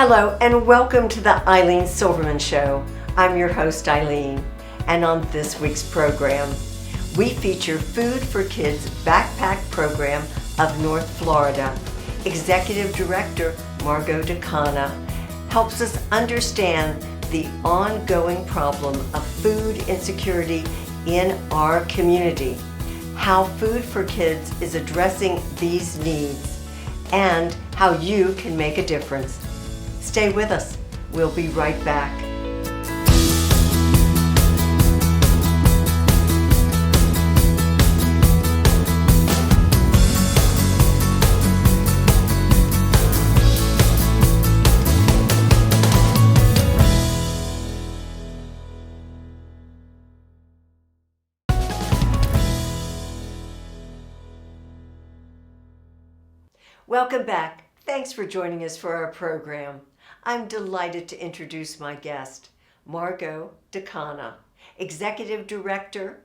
Hello and welcome to the Ilene Silverman Show. I'm your host Ilene, and on this week's program, we feature Food for Kids Backpack Program of North Florida. Executive Director Margot DeCana helps us understand the ongoing problem of food insecurity in our community, how Food for Kids is addressing these needs, and how you can make a difference. Stay with us. We'll be right back. Welcome back. Thanks for joining us for our program. I'm delighted to introduce my guest, Margot DeCana, Executive Director,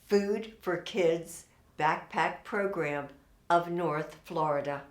Food for Kids Backpack Program of North Florida.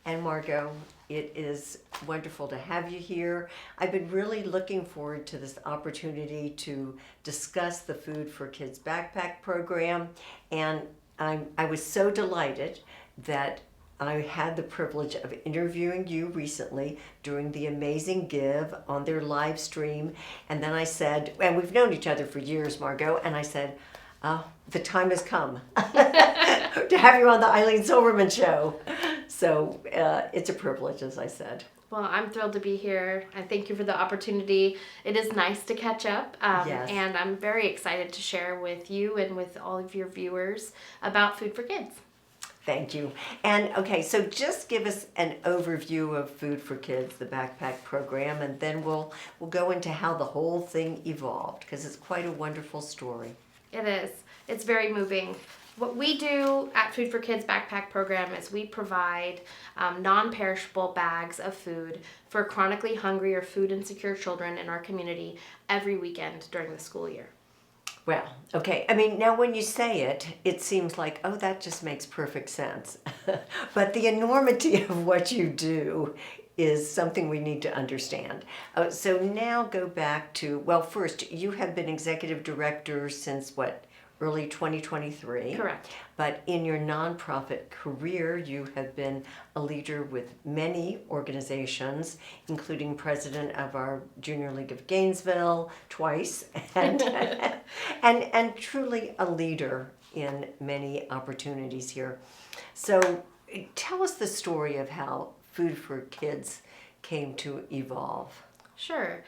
And Margot, it is wonderful to have you here. I've been really looking forward to this opportunity to discuss the Food for Kids Backpack Program, and I was so delighted that I had the privilege of interviewing you recently during the Amazing Give on their live stream. And then I said, and we've known each other for years, Margot, and I said, the time has come to have you on the Ilene Silverman Show. So it's a privilege, as I said. Well, I'm thrilled to be here. I thank you for the opportunity. It is nice to catch up. Yes. And I'm very excited to share with you and with all of your viewers about Food for Kids. Thank you. And okay, so just give us an overview of Food for Kids, the backpack program, and then we'll go into how the whole thing evolved, because it's quite a wonderful story. It is. It's very moving. What we do at Food for Kids Backpack Program is we provide non-perishable bags of food for chronically hungry or food insecure children in our community every weekend during the school year. Well, okay. I mean, now when you say it, it seems like, oh, that just makes perfect sense. But the enormity of what you do is something we need to understand. So now go back to, well, first, you have been executive director since what? Early 2023. Correct. But in your nonprofit career, you have been a leader with many organizations, including president of our Junior League of Gainesville twice, and and truly a leader in many opportunities here. So tell us the story of how Food for Kids came to evolve. Sure.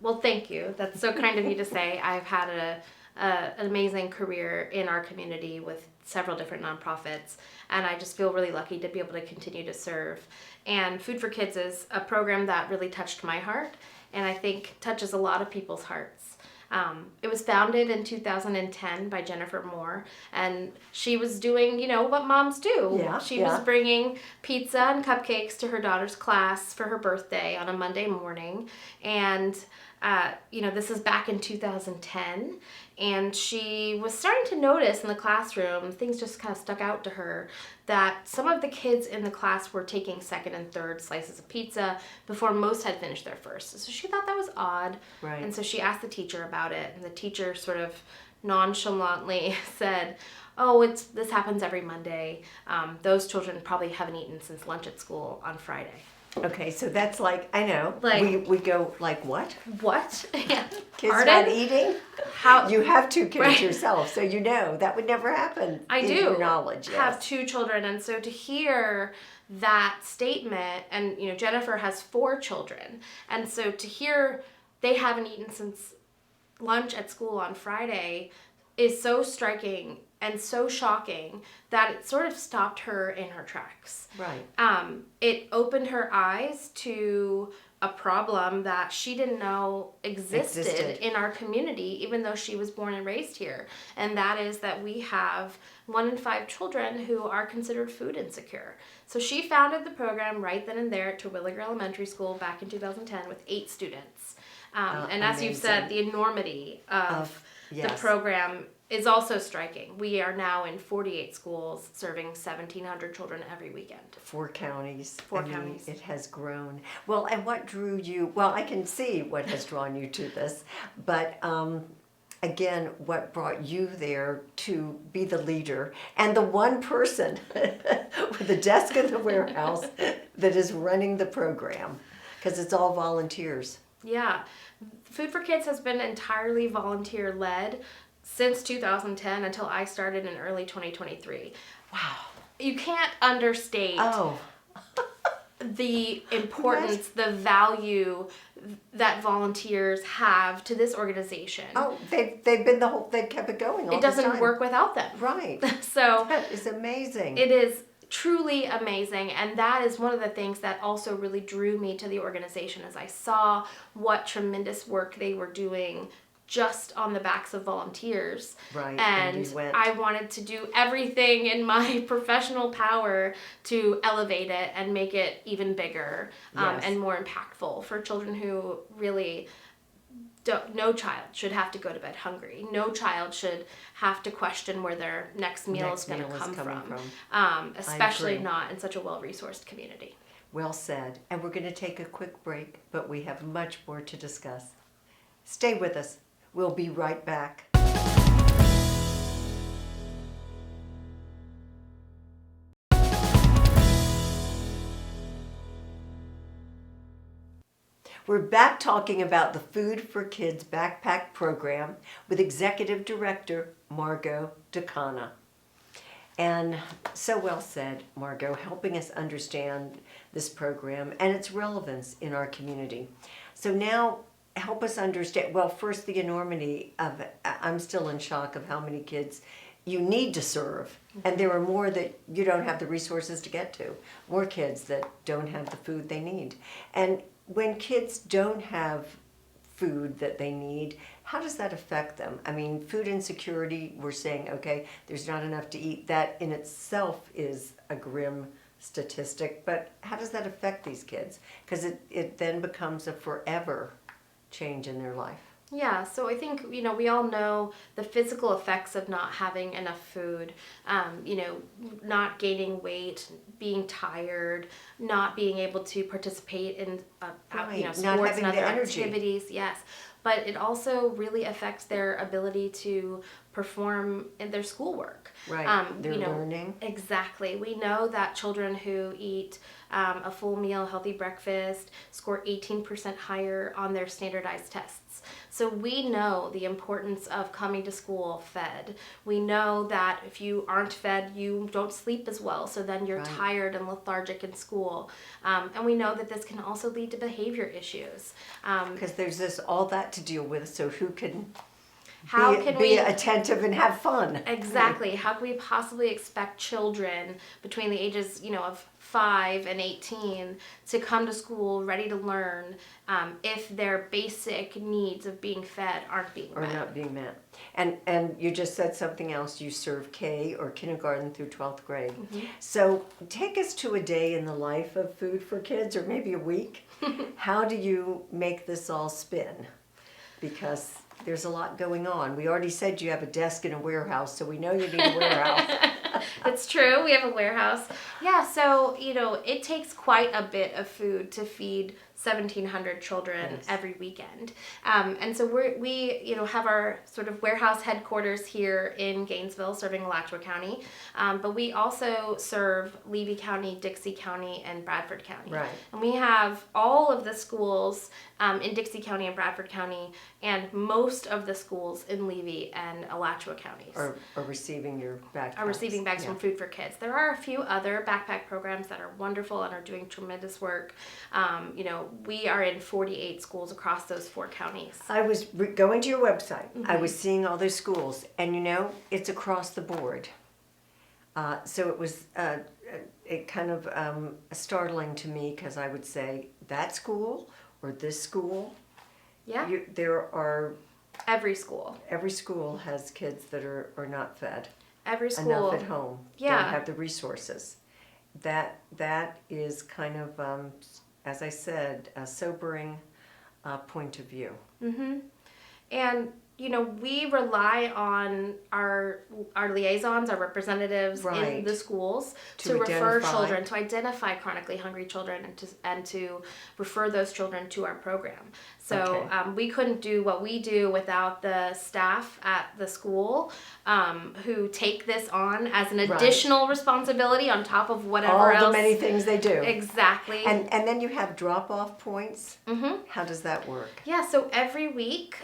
Well, thank you. That's so kind of you to say. I've had an amazing career in our community with several different nonprofits, and I just feel really lucky to be able to continue to serve. And Food for Kids is a program that really touched my heart, and I think touches a lot of people's hearts. It was founded in 2010 by Jennifer Moore, and she was doing, what moms do. Yeah, she was bringing pizza and cupcakes to her daughter's class for her birthday on a Monday morning, and this is back in 2010, and she was starting to notice in the classroom, things just kind of stuck out to her, that some of the kids in the class were taking second and third slices of pizza before most had finished their first. So she thought that was odd, right. And so she asked the teacher about it, and the teacher sort of nonchalantly said, oh, this happens every Monday. Those children probably haven't eaten since lunch at school on Friday. Okay, so that's like, I know, Like, we go like, what? What? Yeah. Kids Pardon? not eating? How? You have two kids Right. yourself, so that would never happen. I in do your knowledge, yes. have two children, and so to hear that statement, and Jennifer has 4 children, and so to hear they haven't eaten since lunch at school on Friday is so striking and so shocking that it sort of stopped her in her tracks. Right. It opened her eyes to a problem that she didn't know existed in our community, even though she was born and raised here. And that is that we have 1 in 5 children who are considered food insecure. So she founded the program right then and there at Terwilliger Elementary School back in 2010 with 8 students. And as you've said, the enormity of the program is also striking. We are now in 48 schools serving 1,700 children every weekend. 4 counties. Four counties. It has grown. Well, and what drew you? Well, I can see what has drawn you to this, but again, what brought you there to be the leader and the one person with a desk in the warehouse that is running the program, because it's all volunteers. Yeah. Food for Kids has been entirely volunteer led since 2010 until I started in early 2023. Wow. You can't understate Oh. the importance, the value that volunteers have to this organization. Oh, they've been they've kept it going all It doesn't the time. work without them. Right. So That is amazing. it is truly amazing, and that is one of the things that also really drew me to the organization, as I saw what tremendous work they were doing just on the backs of volunteers. Right, And and you went. I wanted to do everything in my professional power to elevate it and make it even bigger, Yes. and more impactful for children who really no child should have to go to bed hungry. No child should have to question where their next meal is going to come from. Especially not in such a well-resourced community. Well said. And we're going to take a quick break, but we have much more to discuss. Stay with us. We'll be right back. We're back talking about the Food for Kids Backpack Program with Executive Director Margot DeCana. And so well said, Margot, helping us understand this program and its relevance in our community. So now help us understand, well, first the enormity of it. I'm still in shock of how many kids you need to serve. And there are more that you don't have the resources to get to. More kids that don't have the food they need. And when kids don't have food that they need, how does that affect them? I mean, food insecurity, we're saying, okay, there's not enough to eat. That in itself is a grim statistic, but how does that affect these kids? Because it then becomes a forever change in their life. Yeah, so I think, we all know the physical effects of not having enough food, not gaining weight, being tired, not being able to participate in, Right, sports not having and other the energy. activities. Yes, but it also really affects their ability to perform in their schoolwork. Right, they're learning. Exactly. We know that children who eat a full meal, healthy breakfast, score 18% higher on their standardized tests. So we know the importance of coming to school fed. We know that if you aren't fed, you don't sleep as well. So then you're Right. tired and lethargic in school. And we know that this can also lead to behavior issues. Because there's all that to deal with, so who can How be, can be we attentive and have fun? Exactly. How can we possibly expect children between the ages, of 5 and 18 to come to school ready to learn if their basic needs of being fed aren't being Or met? not being met. And you just said something else. You serve K or kindergarten through 12th grade. Mm-hmm. So take us to a day in the life of Food for Kids, or maybe a week. How do you make this all spin? Because there's a lot going on. We already said you have a desk in a warehouse, so we know you need a warehouse. It's true. We have a warehouse. Yeah, so, it takes quite a bit of food to feed 1,700 children Yes. every weekend. And so we have our sort of warehouse headquarters here in Gainesville, serving Alachua County. But we also serve Levy County, Dixie County, and Bradford County. Right. And we have all of the schools in Dixie County and Bradford County, and most of the schools in Levy and Alachua counties Or receiving your backpacks. are receiving bags Yeah. from Food for Kids. There are a few other backpack programs that are wonderful and are doing tremendous work. We are in 48 schools across those 4 counties. I was going to your website. Mm-hmm. I was seeing all those schools, and it's across the board. So it was it kind of startling to me, because I would say that school or this school. Yeah, There are every school. every school has kids that are not fed Every school. enough at home. Yeah. Don't have the resources. That is kind of as I said, a sobering point of view. Mm-hmm. And we rely on our liaisons, our representatives in the schools to refer children, to identify chronically hungry children, and to refer those children to our program. So we couldn't do what we do without the staff at the school who take this on as an additional responsibility on top of whatever else. All the many things they do. Exactly. And then you have drop-off points. Mm-hmm. How does that work? Yeah, so every week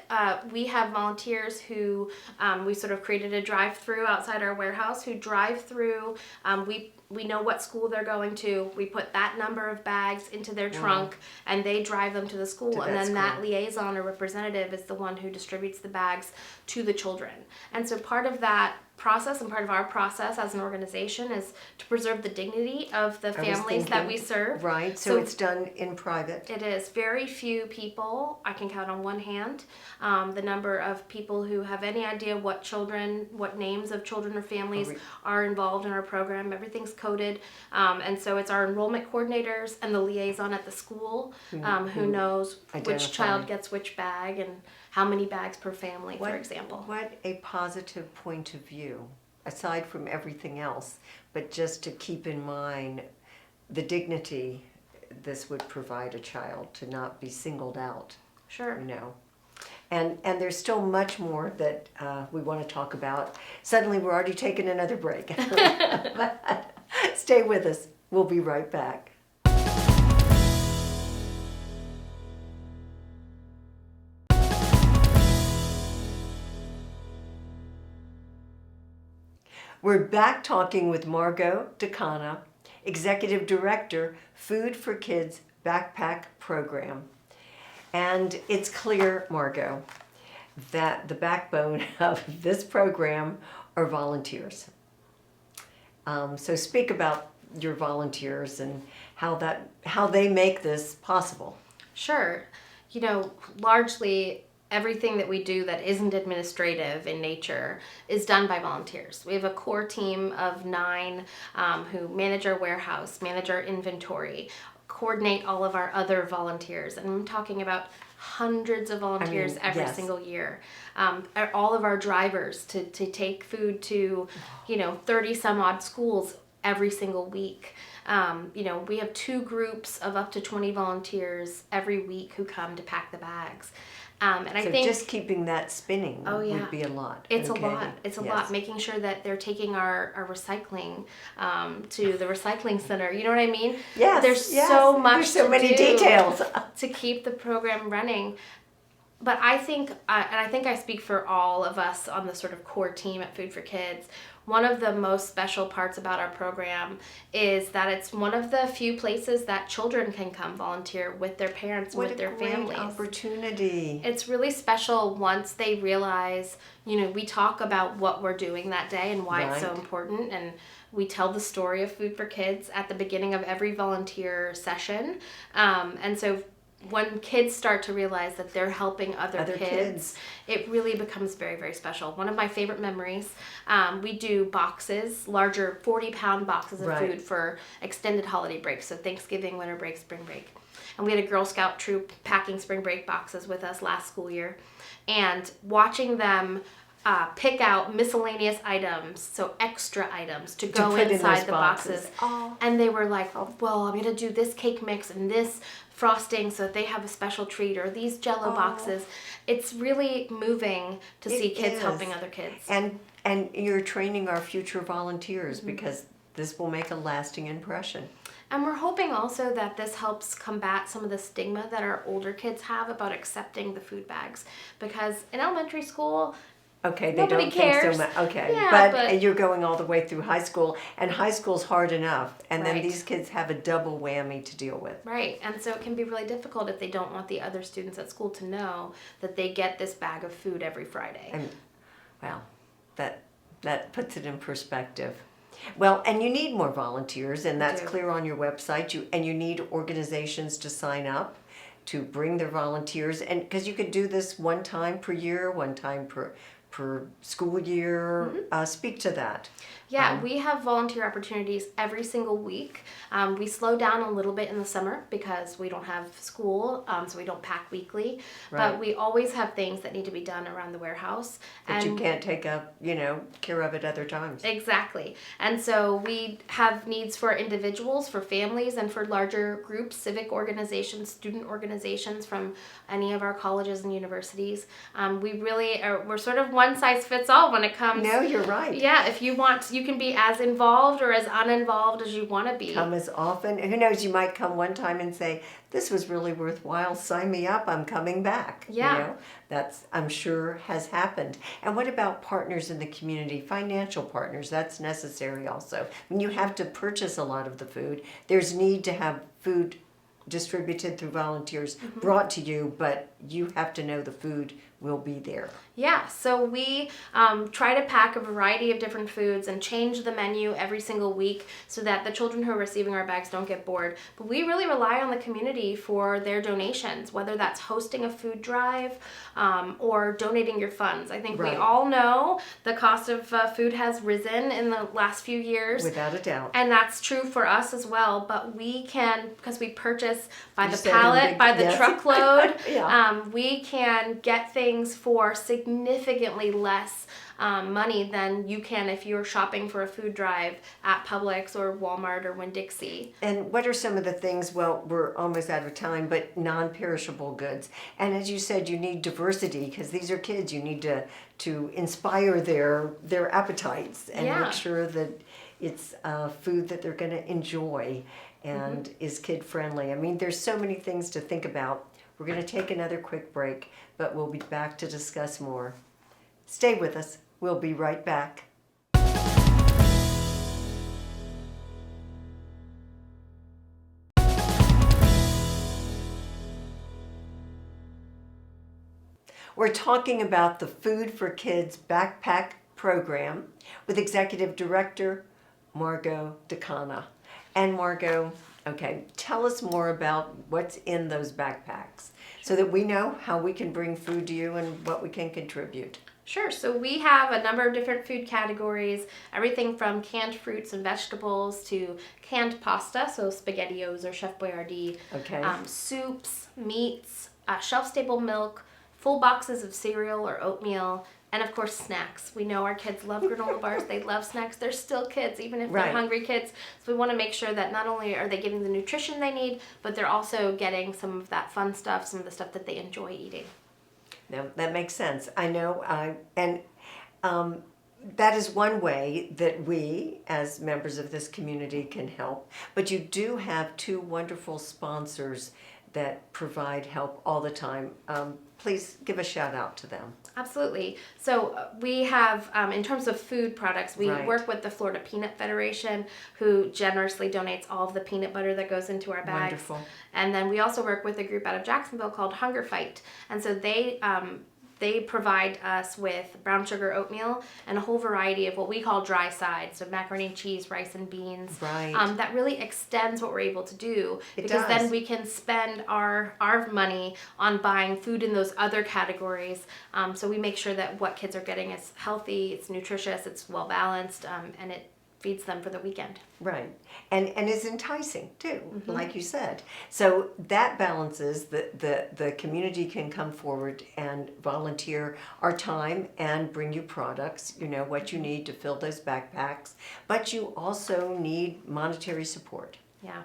we have volunteers who we sort of created a drive-through outside our warehouse who drive through. We know what school they're going to. We put that number of bags into their trunk, and they drive them to the school. And then that liaison or representative is the one who distributes the bags to the children. And so part of that process and part of our process as an organization is to preserve the dignity of the families that we serve. Right, so it's done in private. It is. Very few people, I can count on one hand, the number of people who have any idea what names of children or families are involved in our program. Everything's coded. And so it's our enrollment coordinators and the liaison at the school who knows which child gets which bag and how many bags per family, for example. What a positive point of view, aside from everything else, but just to keep in mind the dignity this would provide a child to not be singled out. Sure. And there's still much more that we want to talk about. Suddenly we're already taking another break. But stay with us. We'll be right back. We're back talking with Margot DeCana, Executive Director, Food for Kids Backpack Program. And it's clear, Margot, that the backbone of this program are volunteers. So speak about your volunteers and how they make this possible. Sure. Largely everything that we do that isn't administrative in nature is done by volunteers. We have a core team of 9 who manage our warehouse, manage our inventory, coordinate all of our other volunteers. And I'm talking about hundreds of volunteers every single year. All of our drivers to take food to, 30 some odd schools every single week. We have 2 groups of up to 20 volunteers every week who come to pack the bags. And I think just keeping that spinning would be a lot. It's a lot. It's a lot. Making sure that they're taking our recycling to the recycling center. You know what I mean? Yes. There's so much. There's so many details to keep the program running. But I think, and I think I speak for all of us on the sort of core team at Food for Kids, one of the most special parts about our program is that it's one of the few places that children can come volunteer with their parents and with their families. What a great opportunity. It's really special once they realize, we talk about what we're doing that day and why it's so important, and we tell the story of Food for Kids at the beginning of every volunteer session. And so when kids start to realize that they're helping other kids, it really becomes very, very special. One of my favorite memories, we do boxes, larger 40-pound boxes of food for extended holiday breaks, so Thanksgiving, winter break, spring break. And we had a Girl Scout troop packing spring break boxes with us last school year. And watching them pick out miscellaneous items, so extra items to go inside the boxes. And they were like, well, I'm going to do this cake mix and this frosting so that they have a special treat, or these Jell-O boxes. It's really moving to see kids helping other kids. And you're training our future volunteers because this will make a lasting impression. And we're hoping also that this helps combat some of the stigma that our older kids have about accepting the food bags. Because in elementary school, they nobody don't cares. think so much. But you're going all the way through high school, and high school's hard enough, and then these kids have a double whammy to deal with. Right, and so it can be really difficult if they don't want the other students at school to know that they get this bag of food every Friday. And, well, that puts it in perspective. Well, and you need more volunteers, and that's clear on your website. You need organizations to sign up to bring their volunteers, and because you could do this one time per year, one time per school year. Speak to that. Yeah, we have volunteer opportunities every single week. We slow down a little bit in the summer because we don't have school, so we don't pack weekly. Right. But we always have things that need to be done around the warehouse. But you can't take up, care of at other times. Exactly. And so we have needs for individuals, for families, and for larger groups, civic organizations, student organizations from any of our colleges and universities. We're sort of one size fits all when it comes. No, you're right. Yeah, if you want, you can be as involved or as uninvolved as you want to be. Come as often. Who knows, you might come one time and say, this was really worthwhile. Sign me up. I'm coming back. Yeah. That's, I'm sure, has happened. And what about partners in the community? Financial partners, that's necessary also. When you have to purchase a lot of the food, there's need to have food distributed through volunteers, brought to you, but you have to know the food will be there. Yeah, so we try to pack a variety of different foods and change the menu every single week so that the children who are receiving our bags don't get bored. But we really rely on the community for their donations, whether that's hosting a food drive or donating your funds. I think we all know the cost of food has risen in the last few years. Without a doubt. And that's true for us as well, but we can, because we purchase by the pallet, by the truckload, we can get things for significantly less money than you can if you're shopping for a food drive at Publix or Walmart or Winn-Dixie. And what are some of the things, well, we're almost out of time, but non-perishable goods. And as you said, you need diversity because these are kids. You need to inspire their appetites and make sure that it's food that they're going to enjoy and is kid-friendly. I mean, there's so many things to think about. We're going to take another quick break, but we'll be back to discuss more. Stay with us. We'll be right back. We're talking about the Food for Kids Backpack Program with Executive Director Margot DeCana. And Margot, okay, tell us more about what's in those backpacks so that we know how we can bring food to you and what we can contribute. Sure. So we have a number of different food categories, everything from canned fruits and vegetables to canned pasta, so SpaghettiOs or Chef Boyardee, soups, meats, shelf-stable milk, full boxes of cereal or oatmeal, and of course snacks. We know our kids love granola bars, they love snacks, they're still kids even if they're hungry kids. So we want to make sure that not only are they getting the nutrition they need, but they're also getting some of that fun stuff, some of the stuff that they enjoy eating. Now that makes sense. I know, that is one way that we as members of this community can help. But you do have two wonderful sponsors that provide help all the time. Please give a shout out to them. Absolutely. So we have, in terms of food products, we work with the Florida Peanut Federation, who generously donates all of the peanut butter that goes into our bags. Wonderful. And then we also work with a group out of Jacksonville called Hunger Fight. And so they provide us with brown sugar oatmeal and a whole variety of what we call dry sides, so macaroni and cheese, rice and beans. Right. That really extends what we're able to do because does. then we can spend our money on buying food in those other categories. So we make sure that what kids are getting is healthy, it's nutritious, it's well balanced, and it feeds them for the weekend. Right. And is enticing too, like you said. So that balances the community can come forward and volunteer our time and bring you products, what you need to fill those backpacks, but you also need monetary support. Yeah.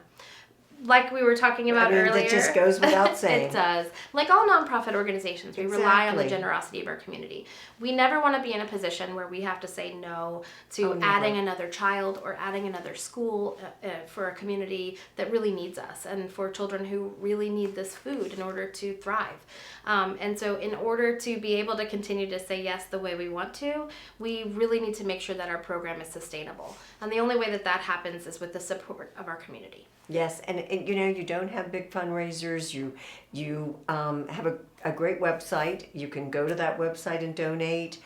Like we were talking about earlier. That just goes without saying. It does. Like all nonprofit organizations, we rely on the generosity of our community. We never want to be in a position where we have to say no to adding another child or adding another school for a community that really needs us and for children who really need this food in order to thrive. And so in order to be able to continue to say yes the way we want to, we really need to make sure that our program is sustainable. And the only way that happens is with the support of our community. Yes, and you don't have big fundraisers. You have a great website. You can go to that website and donate.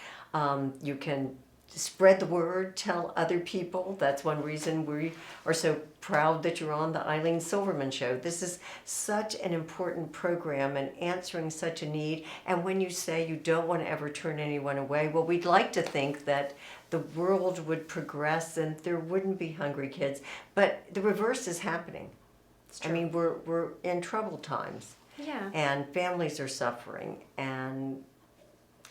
You can spread the word, tell other people. That's one reason we are so proud that you're on the Ilene Silverman Show. This is such an important program and answering such a need. And when you say you don't want to ever turn anyone away, well, we'd like to think that the world would progress and there wouldn't be hungry kids. But the reverse is happening. I mean, we're in troubled times. Yeah. And families are suffering, and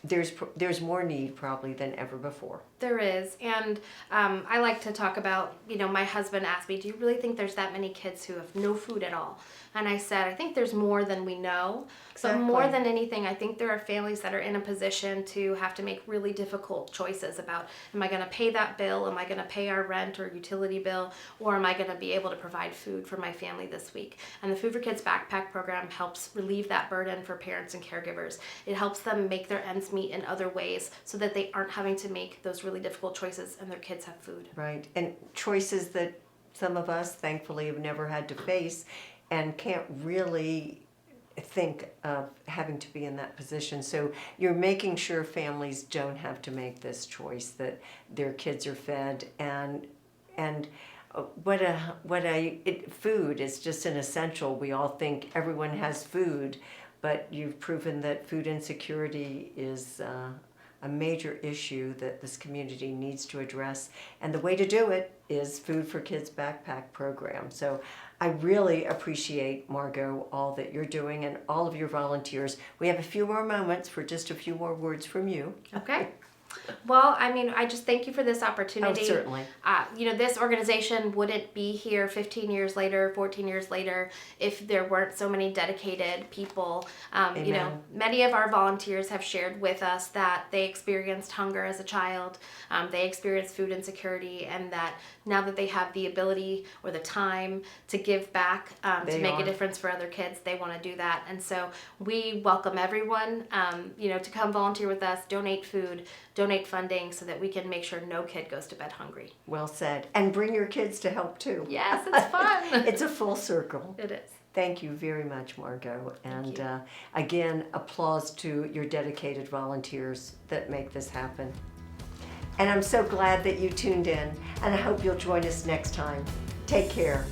there's more need probably than ever before. There is. And I like to talk about, my husband asked me, do you really think there's that many kids who have no food at all? And I said, I think there's more than we know. Exactly. But more than anything, I think there are families that are in a position to have to make really difficult choices about, am I going to pay that bill? Am I going to pay our rent or utility bill? Or am I going to be able to provide food for my family this week? And the Food for Kids Backpack program helps relieve that burden for parents and caregivers. It helps them make their ends meet in other ways so that they aren't having to make those really difficult choices and their kids have food. Right. And choices that some of us thankfully have never had to face and can't really think of having to be in that position. So you're making sure families don't have to make this choice, that their kids are fed, and food is just an essential. We all think everyone has food, but you've proven that food insecurity is a major issue that this community needs to address. And the way to do it is Food for Kids Backpack program. So I really appreciate, Margot, all that you're doing and all of your volunteers. We have a few more moments for just a few more words from you. Okay. Well, I just thank you for this opportunity. Oh, certainly. This organization wouldn't be here 15 years later, 14 years later, if there weren't so many dedicated people. Many of our volunteers have shared with us that they experienced hunger as a child, they experienced food insecurity, and that now that they have the ability or the time to give back, to make a difference for other kids, they want to do that. And so we welcome everyone, to come volunteer with us, donate food, donate funding so that we can make sure no kid goes to bed hungry. Well said. And bring your kids to help too. Yes, it's fun. It's a full circle. It is. Thank you very much, Margot. And you. Again, applause to your dedicated volunteers that make this happen. And I'm so glad that you tuned in, and I hope you'll join us next time. Take care.